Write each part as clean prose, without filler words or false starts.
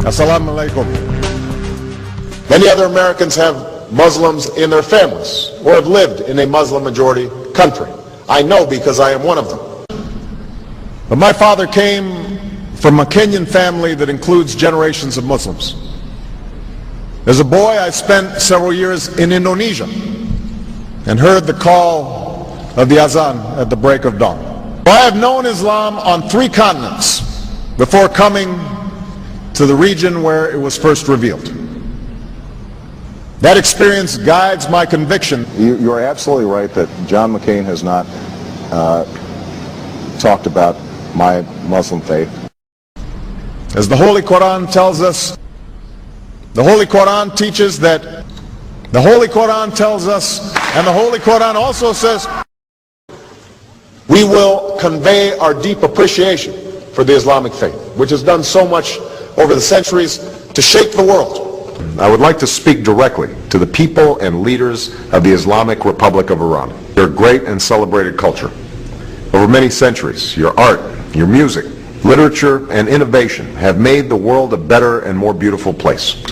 Assalamu alaikum. Many other Americans have Muslims in their families or have lived in a Muslim majority country. I know because I am one of them. But my father came from a Kenyan family that includes generations of Muslims. As a boy, I spent several years in Indonesia and heard the call of the azan at the break of dawn. I have known Islam on 3 continents before coming to the region where it was first revealed. That experience guides my conviction. You are absolutely right that John McCain has not talked about my Muslim faith. As the Holy Quran tells us, the Holy Quran teaches that, the Holy Quran tells us, and the Holy Quran also says, we will convey our deep appreciation for the Islamic faith, which has done so much over the centuries to shape the world. I would like to speak directly to the people and leaders of the Islamic Republic of Iran. Your great and celebrated culture. Over many centuries, your art, your music, literature, and innovation have made the world a better and more beautiful place.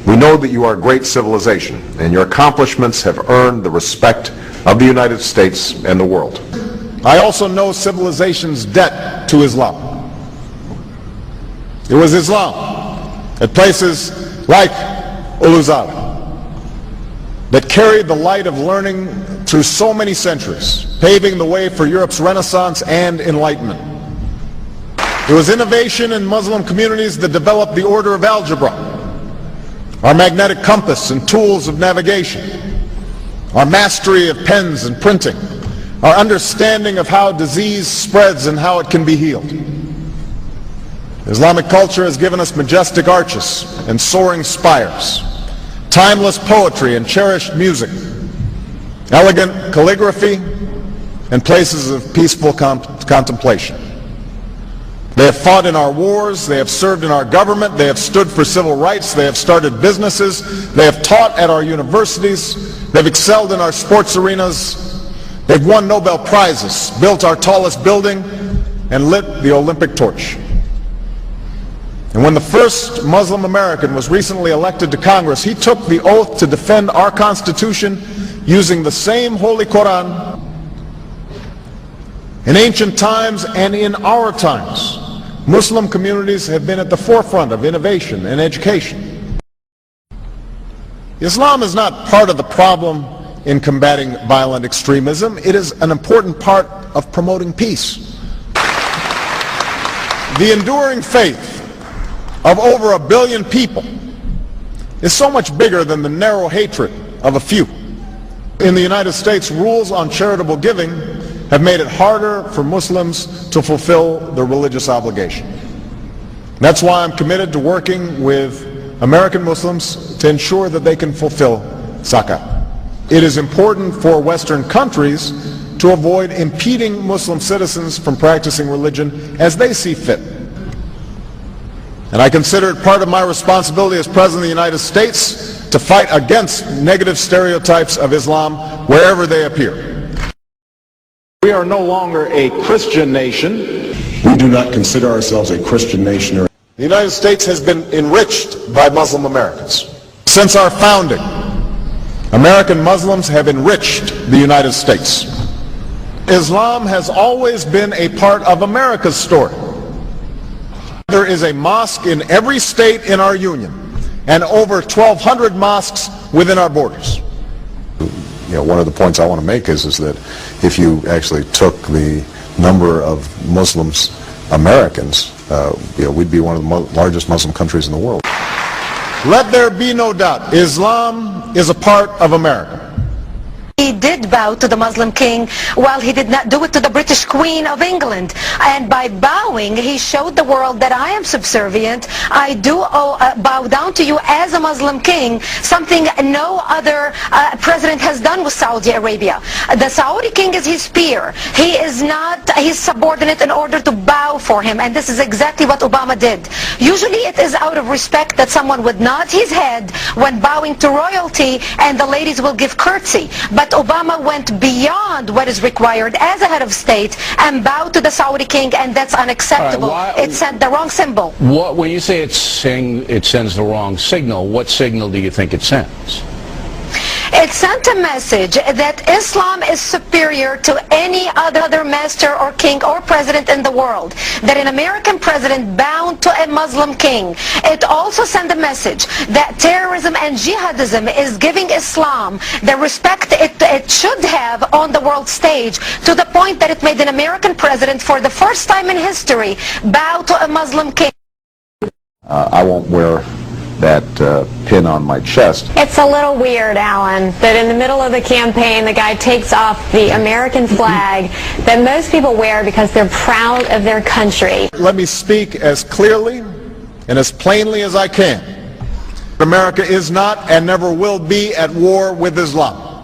We know that you are a great civilization, and your accomplishments have earned the respect of the United States and the world. I also know civilization's debt to Islam. It was Islam at places like Uluzala that carried the light of learning through so many centuries, paving the way for Europe's Renaissance and Enlightenment. It was innovation in Muslim communities that developed the order of algebra, our magnetic compass and tools of navigation, our mastery of pens and printing, our understanding of how disease spreads and how it can be healed. Islamic culture has given us majestic arches and soaring spires, timeless poetry and cherished music, elegant calligraphy, and places of peaceful contemplation. They have fought in our wars, they have served in our government, they have stood for civil rights, they have started businesses, they have taught at our universities, they've excelled in our sports arenas, they've won Nobel Prizes, built our tallest building, and lit the Olympic torch. And when the first Muslim American was recently elected to Congress, he took the oath to defend our Constitution using the same Holy Quran. In ancient times and in our times, Muslim communities have been at the forefront of innovation and education. Islam is not part of the problem in combating violent extremism. It is an important part of promoting peace. The enduring faith of over 1 billion people is so much bigger than the narrow hatred of a few. In the United States, rules on charitable giving have made it harder for Muslims to fulfill their religious obligation. That's why I'm committed to working with American Muslims to ensure that they can fulfill zakat. It is important for Western countries to avoid impeding Muslim citizens from practicing religion as they see fit. And I consider it part of my responsibility as President of the United States to fight against negative stereotypes of Islam wherever they appear. We are no longer a Christian nation. We do not consider ourselves a Christian nation. The United States has been enriched by Muslim Americans. Since our founding, American Muslims have enriched the United States. Islam has always been a part of America's story. There is a mosque in every state in our union and over 1,200 mosques within our borders. One of the points I want to make is that if you actually took the number of Muslims Americans, we'd be one of the largest Muslim countries in the world. Let there be no doubt, Islam is a part of America. He did bow to the Muslim king while he did not do it to the British Queen of England. And by bowing, he showed the world that I am subservient. I do bow down to you as a Muslim king, something no other president has done with Saudi Arabia. The Saudi king is his peer. He is not his subordinate in order to bow for him. And this is exactly what Obama did. Usually it is out of respect that someone would nod his head when bowing to royalty and the ladies will give curtsy. But Obama went beyond what is required as a head of state and bowed to the Saudi king, and that's unacceptable. All right, it sent the wrong symbol. When you say it sends the wrong signal, what signal do you think it sends? It sent a message that Islam is superior to any other master or king or president in the world, that an American president bowed to a Muslim king. It also sent a message that terrorism and jihadism is giving Islam the respect it should have on the world stage, to the point that it made an American president, for the first time in history, bow to a Muslim king. I won't wear that pin on my chest. It's a little weird, Alan, that in the middle of the campaign the guy takes off the American flag that most people wear because they're proud of their country. Let me speak as clearly and as plainly as I can. America is not and never will be at war with Islam.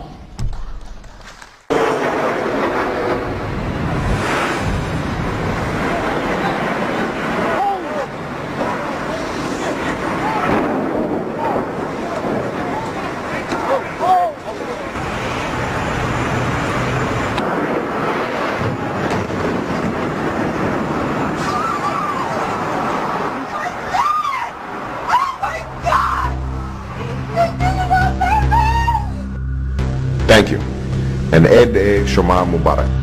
Thank you. And Eid Shoma Mubarak.